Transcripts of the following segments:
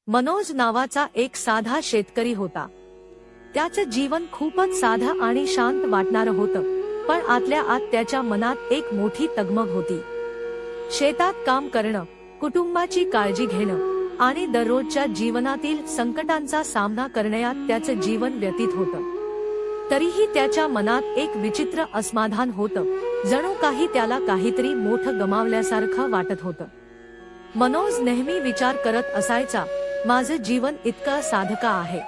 मनोज नावाचा एक साधा शेतकरी होता। त्याचं जीवन खूपच साधं आणि शांत वाटणारं होतं, पण आतल्या आत त्याच्या मनात एक मोठी तगमग होती। शेतात काम करणं, कुटुंबाची काळजी घेणं आणि दररोजच्या जीवनातील संकटांचा सामना करण्यात त्याचं जीवन व्यतीत होतं। तरीही त्याच्या मनात एक विचित्र असमाधान होतं, जणू काही त्याला काहीतरी मोठं गमावल्यासारखं वाटत होतं। मनोज नेहमी विचार करत असायचा, माझं जीवन इतकं साधं का आहे?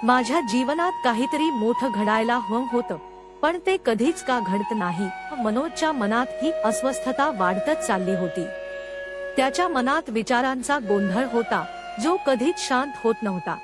माझ्या जीवनात काहीतरी मोठं घडायला हवं होतं, पण ते कधीच का घडत नाही। मनोजच्या मनात ही अस्वस्थता वाढतच चालली होती। त्याच्या मनात विचारांचा गोंधळ होता, जो कधीच शांत होत नव्हता।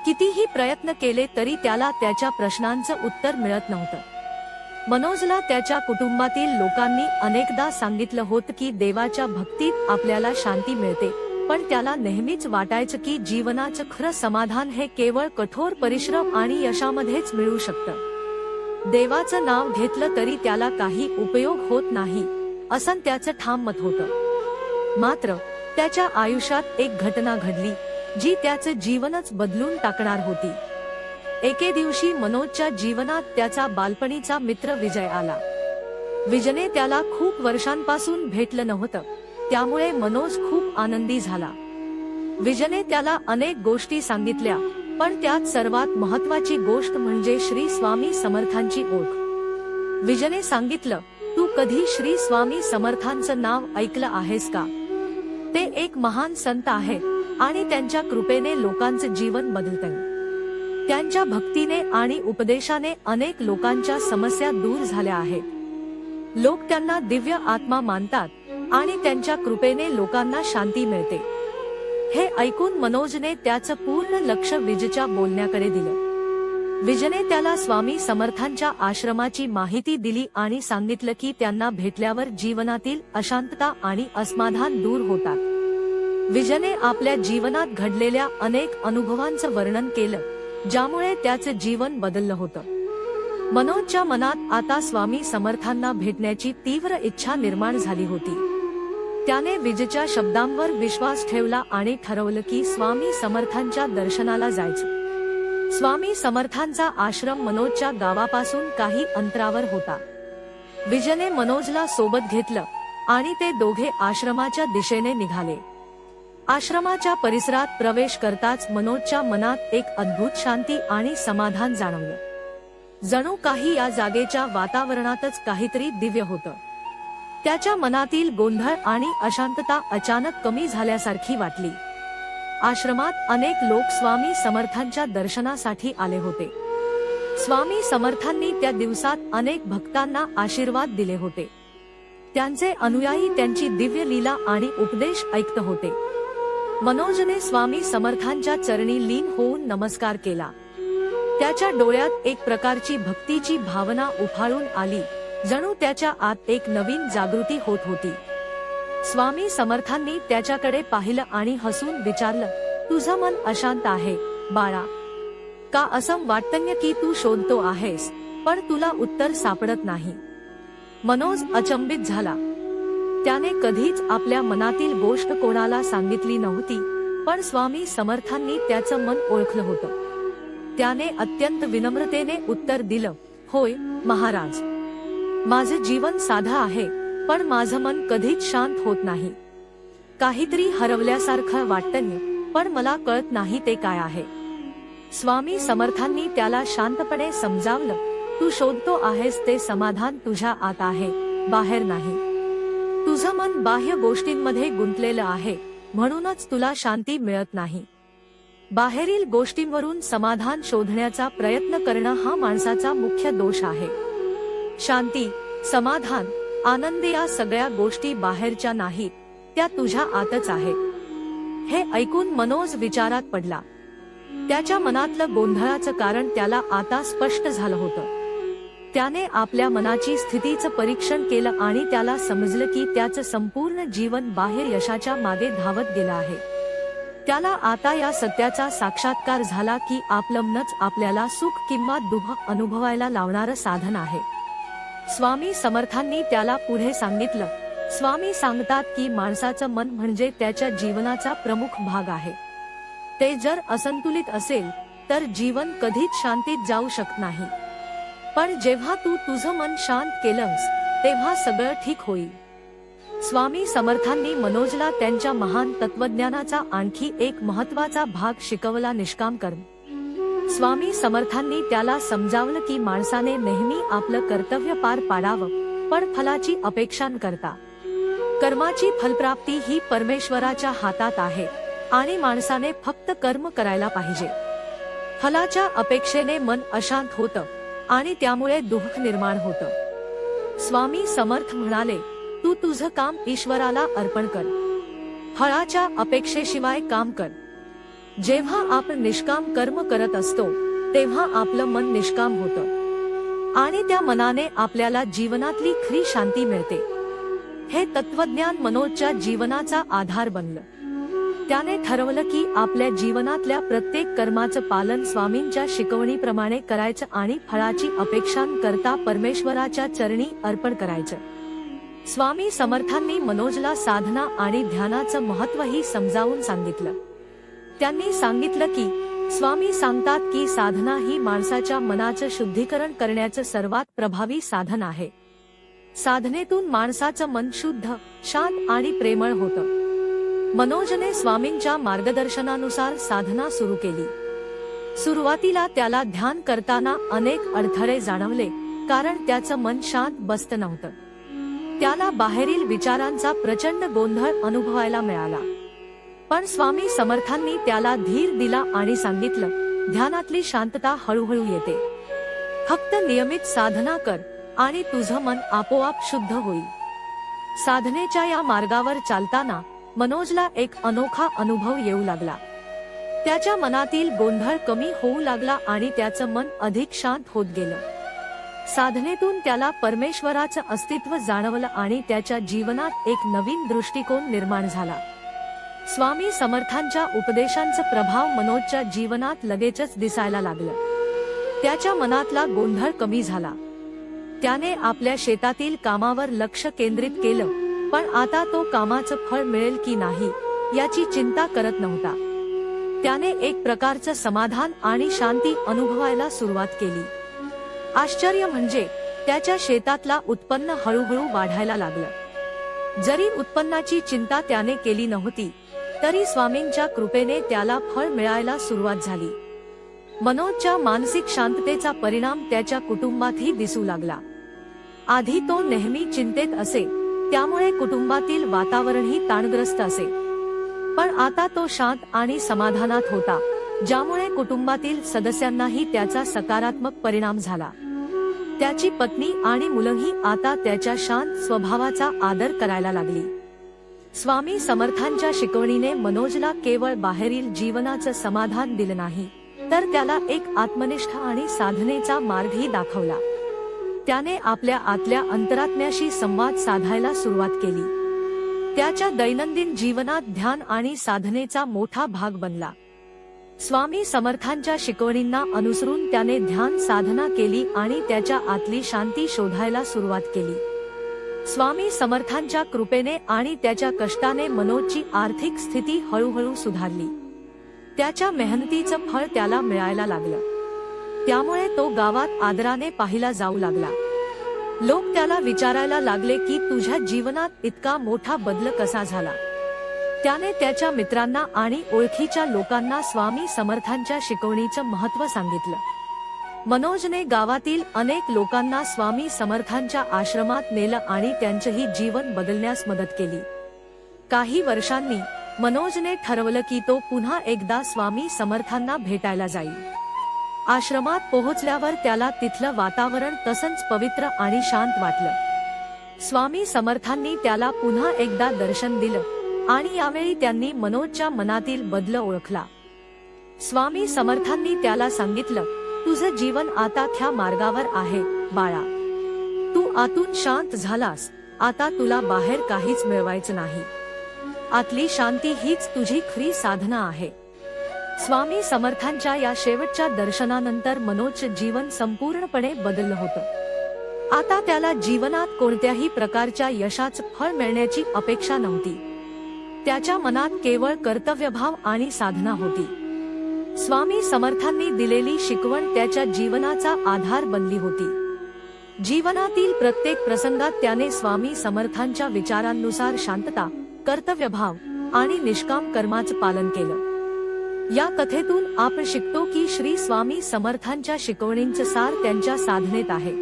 कितीही प्रयत्न केले तरी त्याला त्याच्या प्रश्नांचं उत्तर मिळत नव्हतं। मनोजला त्याच्या कुटुंबातील लोकांनी अनेकदा सांगितलं होतं की देवाच्या भक्तीत आपल्याला शांती मिळते, पण त्याला नेहमीच वाटायचं की जीवनाचं खरं समाधान हे केवळ कठोर परिश्रम आणि यशामध्येच मिळू शकतं। देवाचं नाव घेतलं तरी त्याला काही उपयोग होत नाही, असं त्याचं ठाम मत होतं। मात्र त्याच्या आयुष्यात एक घटना घडली, जी त्याचं जीवनच बदलून टाकणार होती। एके दिवशी मनोजच्या जीवनात त्याचा बालपणीचा मित्र विजय आला। विजयने त्याला खूप वर्षांपासून भेटलं नव्हतं, त्यामुळे मनोज खूप आनंदी झाला। विजयने त्याला अनेक गोष्टी सांगितल्या, पण त्यात सर्वात महत्त्वाची गोष्ट म्हणजे श्री स्वामी समर्थांची ओळख। विजयने सांगितलं, तू कधी श्री स्वामी समर्थांचं नाव ऐकलं आहेस का? ते एक महान संत आहेत आणि त्यांच्या कृपेने लोकांचं जीवन बदलतं। त्यांच्या भक्तीने आणि उपदेशाने अनेक लोकांच्या समस्या दूर झाल्या आहेत। लोक त्यांना दिव्य आत्मा मानतात आणि त्यांच्या कृपेने लोकांना शांती मिळते। हे ऐकून मनोजने त्याचं पूर्ण लक्ष विजयच्या बोलण्याकडे दिलं। विजयने त्याला स्वामी समर्थांच्या आश्रमाची माहिती दिली आणि सांगितलं की त्यांना भेटल्यावर जीवनातील अशांतता आणि असमाधान दूर होतात। विजयने आपल्या जीवनात घडलेल्या अनेक अनुभवांचं वर्णन केलं, ज्यामुळे त्याचं जीवन बदललं होतं। मनोजच्या मनात आता स्वामी समर्थांना भेटण्याची तीव्र इच्छा निर्माण झाली होती। त्याने विजयच्या शब्दांवर विश्वास ठेवला आणि ठरवलं की स्वामी समर्थांच्या दर्शनाला जायचं। स्वामी समर्थांचा आश्रम मनोजच्या गावापासून काही अंतरावर होता। विजयने मनोजला सोबत घेतलं आणि ते दोघे आश्रमाच्या दिशेने निघाले। आश्रमाच्या परिसरात प्रवेश करताच मनोजच्या मनात एक अद्भुत शांती आणि समाधान जाणवलं। जणू काही या जागेच्या वातावरणातच काहीतरी दिव्य होतं। त्याच्या मनातील गोंधळ आणि अशांतता अचानक कमी झाल्यासारखी वाटली। आश्रमात अनेक लोक स्वामी समर्थांच्या दर्शनासाठी आले होते। स्वामी समर्थांनी त्या दिवसात अनेक भक्तांना आशीर्वाद दिले होते। त्यांचे अनुयायी त्यांची दिव्य लीला आणि उपदेश ऐकत होते। मनोजने स्वामी समर्थांच्या चरणी लीन होऊन नमस्कार केला। त्याच्या डोळ्यात एक प्रकारची भक्तीची भावना उफाळून आली, जणू त्याच्या आत एक नवीन जागृती होत होती। स्वामी समर्थांनी त्याच्याकडे पाहिलं आणि हसून विचारलं, तुझं मन अशांत आहे बाळा, का असं वाटतंय की तू शोधतो आहेस, पण तुला उत्तर सापडत नाही? मनोज अचंबित झाला। त्याने कधीच आपल्या मनातील गोष्ट कोणाला सांगितली नव्हती, पण स्वामी समर्थांनी त्याचं मन ओळखलं होतं। त्याने अत्यंत विनम्रतेने उत्तर दिलं, होय महाराज, माझं जीवन साधं आहे, पण माझं मन कधीच शांत होत नाही। काहीतरी हरवल्यासारखं वाटतंय, पण मला कळत नाही ते काय आहे। स्वामी समर्थांनी त्याला शांतपणे समजावलं, तू शोधतो आहेस ते समाधान तुझ्या आत आहे, बाहेर नाही। तुझं मन बाह्य गोष्टींमध्ये गुंतलेलं आहे, म्हणूनच तुला शांती मिळत नाही। बाहेरील गोष्टींवरून समाधान शोधण्याचा प्रयत्न करणं हा माणसाचा मुख्य दोष आहे। शांती, समाधान, आनंद या सगळ्या गोष्टी बाहेरच्या नाहीत, त्या तुझ्या आतच आहेत। हे ऐकून मनोज विचारात पडला। त्याच्या मनातलं गोंधळाचं कारण त्याला आता स्पष्ट झालं होतं। त्याने आपल्या मनाची स्थितीचं परीक्षण केलं आणि त्याला समजलं की त्याचं संपूर्ण जीवन बाहेर यशाच्या मागे धावत गेलं आहे। त्याला आता या सत्याचा साक्षात्कार झाला की आपलं मनच आपल्याला सुख किंवा दुःख अनुभवायला लावणारं साधन आहे। स्वामी समर्थांनी त्याला पुढे सांगितलं, स्वामी सांगतात की माणसाचं मन म्हणजे त्याच्या जीवनाचा प्रमुख भाग आहे। ते जर असंतुलित असेल तर जीवन कधीच शांतीत जाऊ शकत नाही. पण जेव्हा तू तुझं मन शांत केलंस तेव्हा सगळं ठीक होईल. स्वामी समर्थांनी मनोजला त्यांच्या महान तत्वज्ञानाचा आणखी एक महत्त्वाचा भाग शिकवला, निष्काम कर्म. स्वामी समर्थांनी त्याला समजावलं की माणसाने नेहमी आपलं कर्तव्य पार पाडावं, पण फलाची अपेक्षा न करता. कर्माची फलप्राप्ती ही परमेश्वराच्या हातात आहे आणि माणसाने फक्त कर्म करायला पाहिजे. फलाच्या अपेक्षेने मन अशांत होतं आणि त्यामुळे दुःख निर्माण होतं. स्वामी समर्थ म्हणाले, तू तुझं काम ईश्वराला अर्पण कर, फळाच्या अपेक्षेशिवाय काम कर. जेव्हा आपण निष्काम कर्म करत असतो तेव्हा आपलं मन निष्काम होतं आणि त्या मनाने आपल्याला जीवनातली खरी शांती मिळते. हे तत्वज्ञान मनोजच्या जीवनाचा आधार बनलं. त्याने ठरवलं की आपल्या जीवनातल्या प्रत्येक कर्माचं पालन स्वामींच्या शिकवणीप्रमाणे करायचं आणि फळाची अपेक्षा न करता परमेश्वराच्या चरणी अर्पण करायचं. स्वामी समर्थांनी मनोजला साधना आणि ध्यानाचं महत्त्वही समजावून सांगितलं. त्यांनी सांगितलं की स्वामी सांगतात की साधना ही माणसाच्या मनाचं शुद्धीकरण करण्याचं सर्वात प्रभावी साधन आहे. साधनेतून माणसाचं मन शुद्ध, शांत आणि प्रेमळ होतं. मनोजने स्वामींच्या मार्गदर्शनानुसार साधना सुरू केली. सुरुवातीला त्याला ध्यान करताना अनेक अडथळे जाणवले, कारण त्याचं मन शांत बसत नव्हतं. त्याला बाहेरील विचारांचा प्रचंड गोंधळ अनुभवायला मिळाला. पण स्वामी समर्थांनी त्याला धीर दिला आणि सांगितलं, ध्यानातली शांतता हळूहळू येते. फक्त नियमित साधना कर आणि तुझं मन आपोआप शुद्ध होईल. साधनेच्या या मार्गावर चालताना मनोजला एक अनोखा अनुभव येऊ लागला. त्याच्या मनातील गोंधळ कमी होऊ लागला आणि त्याचं मन अधिक शांत होत गेलं. साधनेतून त्याला परमेश्वराचं अस्तित्व जाणवलं आणि त्याच्या जीवनात एक नवीन दृष्टिकोन निर्माण झाला. स्वामी समर्थांच्या उपदेशांचा प्रभाव मनोजच्या जीवनात लगेचच दिसायला लागला. त्याच्या मनातला गोंधळ कमी झाला. त्याने आपल्या शेतातील कामावर लक्ष केंद्रित केलं, पण आता तो कामाचं फळ मिळेल की नाही याची चिंता करत नव्हता. त्याने एक प्रकारचं समाधान आणि शांती अनुभवायला सुरुवात केली. आश्चर्य म्हणजे त्याच्या शेतातला उत्पन्न हळूहळू वाढायला लागलं. जरी उत्पन्नाची चिंता त्याने केली नव्हती तरी स्वामींच्या कृपेने त्याला फळ मिळायला सुरुवात झाली. मनोजच्या मानसिक शांततेचा परिणाम त्याच्या कुटुंबातही दिसू लागला. आधी तो नेहमी चिंतेत असे, त्यामुळे कुटुंबातील वातावरणही ताणग्रस्त असे. पण आता तो शांत आणि समाधानात होता, ज्यामुळे कुटुंबातील सदस्यांनाही त्याचा सकारात्मक परिणाम झाला. त्याची पत्नी आणि मुलंही आता त्याच्या शांत स्वभावाचा आदर करायला लागली. स्वामी समर्थांच्या शिकवणीने मनोजला केवळ बाहेरील जीवनाचं समाधान दिलं नाही, तर त्याला एक आत्मनिष्ठ आणि साधनेचा मार्गही दाखवला. त्याने आपल्या आतल्या अंतरात्म्याशी संवाद साधायला सुरुवात केली. त्याच्या दैनंदिन जीवनात ध्यान आणि साधनेचा मोठा भाग बनला. स्वामी समर्थांच्या शिकवणींना अनुसरून त्याने ध्यान साधना केली आणि त्याच्या आतली शांती शोधायला सुरुवात केली. स्वामी समर्थांच्या कृपेने आणि त्याच्या कष्टाने मनोजची आर्थिक स्थिती हळूहळू सुधारली. त्याच्या मेहनतीचं फळ त्याला मिळायला लागलं. त्यामुळे तो गावात आदराने पाहिला जाऊ लागला. लोक त्याला विचारायला लागले की तुझ्या जीवनात इतका मोठा बदल कसा झाला. त्याने त्याच्या मित्रांना आणि ओळखीच्या लोकांना स्वामी समर्थांच्या शिकवणीचं महत्त्व सांगितलं. मनोजने गावातील अनेक लोकांना स्वामी समर्थांच्या आश्रमात नेलं आणि त्यांचंही जीवन बदलण्यास मदत केली. काही वर्षांनी मनोजने ठरवलं की तो पुन्हा एकदा स्वामी समर्थांना भेटायला जाईल. आश्रमात पोहोचल्यावर त्याला तिथलं वातावरण तसंच पवित्र आणि शांत वाटलं. स्वामी समर्थांनी त्याला पुन्हा एकदा दर्शन दिलं आणि यावेळी त्यांनी मनोजच्या मनातील बदल ओळखला. स्वामी समर्थांनी त्याला सांगितलं, तुझं जीवन आता त्या मार्गावर आहे बाळा. तू आतून शांत झालास, आता तुला बाहेर काहीच मिळवायचं नाही. आतली शांती हीच तुझी खरी साधना आहे. स्वामी समर्थांच्या या शेवटच्या दर्शनानंतर मनोजचं जीवन संपूर्णपणे बदललं होतं. आता त्याला जीवनात कोणत्याही प्रकारच्या यशाचं फळ मिळण्याची अपेक्षा नव्हती. त्याच्या मनात केवळ कर्तव्यभाव आणि साधना होती. स्वामी समर्थांनी दिलेली शिकवण त्याच्या जीवनाचा आधार बनली होती. जीवनातील प्रत्येक प्रसंगात त्याने स्वामी समर्थांच्या विचारांनुसार शांतता, कर्तव्यभाव आणि निष्काम कर्माचं पालन केलं. या कथेतून आपण शिकतो की श्री स्वामी समर्थांच्या शिकवणींचं सार त्यांच्या साधनेत आहे.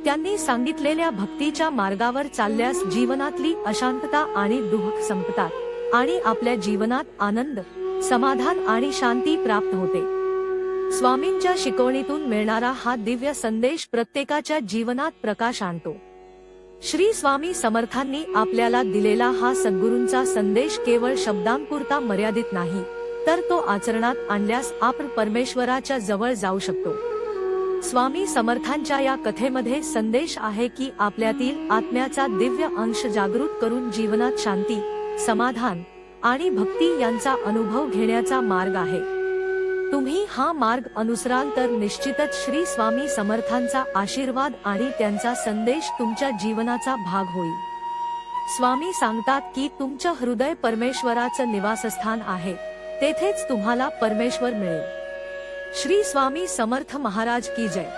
त्यांनी सांगितलेल्या भक्तीच्या मार्गावर चालल्यास जीवनातली अशांतता आणि दुःख संपतात आणि आपल्या जीवनात आनंद, समाधान आणि शांती प्राप्त होते. स्वामींच्या शिकवणीतून मिळणारा हा दिव्य संदेश प्रत्येकाच्या जीवनात प्रकाश आणतो. श्री स्वामी समर्थांनी आपल्याला दिलेला हा सद्गुरूंचा संदेश केवळ शब्दांपुरता मर्यादित नाही, तर तो आचरणात आणल्यास आपण परमेश्वराच्या जवळ जाऊ शकतो. स्वामी समर्थांच्या या कथेमध्ये संदेश आहे की आपल्यातील आत्म्याचा दिव्य अंश जागृत करून जीवनात शांती, समाधान आणि भक्ती यांचा अनुभव घेण्याचा मार्ग आहे. तुम्ही हा मार्ग अनुसराल तर निश्चितच श्री स्वामी समर्थांचा आशीर्वाद आणि त्यांचा संदेश तुमच्या जीवनाचा भाग होईल. स्वामी सांगतात की तुमचं हृदय परमेश्वराचं निवासस्थान आहे, तेथेच तुम्हाला परमेश्वर मिळेल. श्री स्वामी समर्थ महाराज की जय.